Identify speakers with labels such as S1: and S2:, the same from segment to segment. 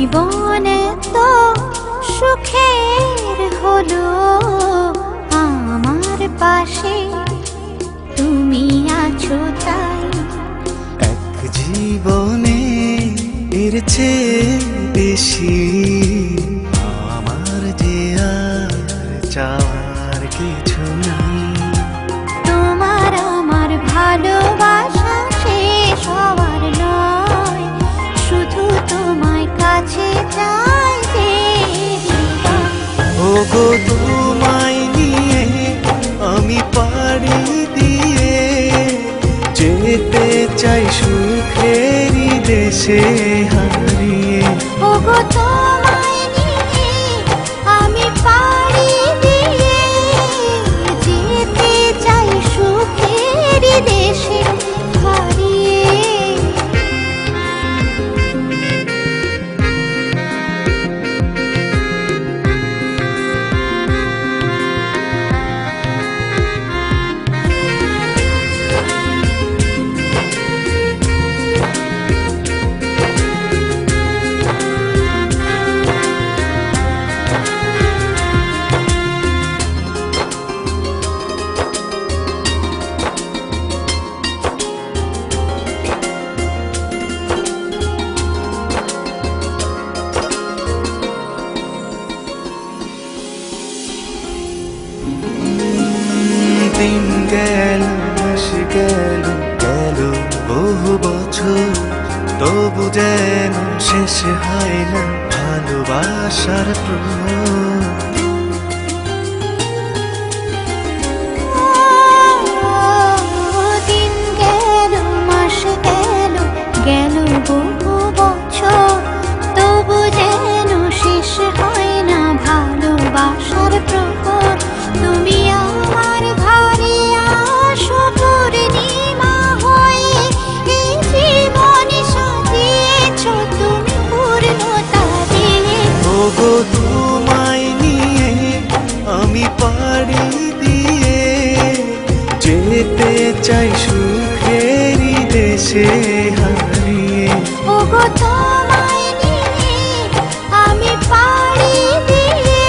S1: জীবন তো সুখের হলো আমার পাশে তুমি আছো তাই।
S2: এক জীবনে এর চেয়ে বেশি আমার যে আর চাওয়ার কিছু নাই।
S1: তোমার আমার ভালোবাসা শেষ হওয়ার নয়, শুধু তোমায় কাছে চাই যে হৃদয়।
S2: ওগো তোমায় নিয়ে আমি পাড়ি দিয়ে যেতে চাই সুখেরই দেশে হারিয়ে।
S1: ওগো তোমায় নিয়ে আমি পাড়ি দিয়ে যেতে চাই সুখের দেশে হারিয়ে।
S2: দিন গেল মাস গেল গেল বহু বছর, তবু যেন শেষ হয় না ভালোবাসার প্রহর।
S1: দিন গেল মাস গেল গেল বহু বছর, তবু যেন শেষ হয় না ভালোবাসার প্রহর। তুমি আমার ঘরে আসো পূর্ণিমা হয়ে, এই জীবনে সাজিয়েছ তুমি পূর্ণতা দিয়ে।
S2: ওগো তোমায় নিয়ে আমি পাড়ি দিয়ে যেতে চাই সুখেরই দেশে হারিয়ে।
S1: ওগো তোমায় নিয়ে আমি পাড়ি দিয়ে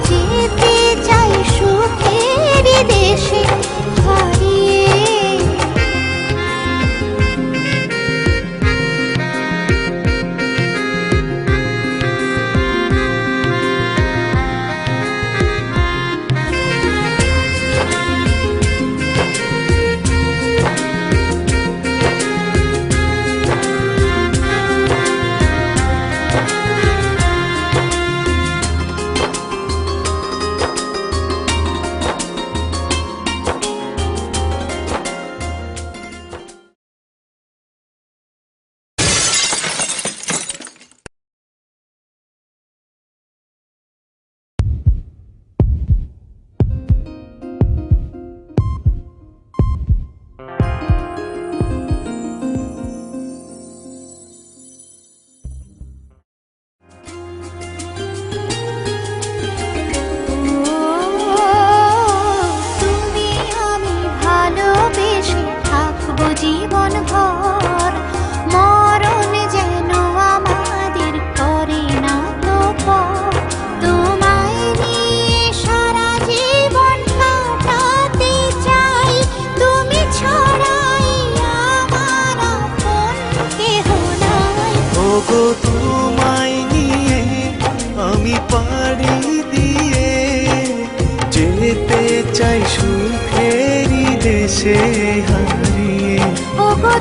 S1: যেতে চাই সুখের দেশে হারিয়ে। তুমি আমি ভালোবেসে থাকবো জীবন ভর, মরণ যেন আমাদের করে না তো পর। তোমায় নিয়ে সারা জীবন কাটাতে চাই, তুমি ছাড়াই আমার আপন কেহ নাই।
S2: ওগো তোমায় নিয়ে আমি পাড়ি দিয়ে যেতে চাই সুখেরই দেশে হারিয়ে।
S1: ওগো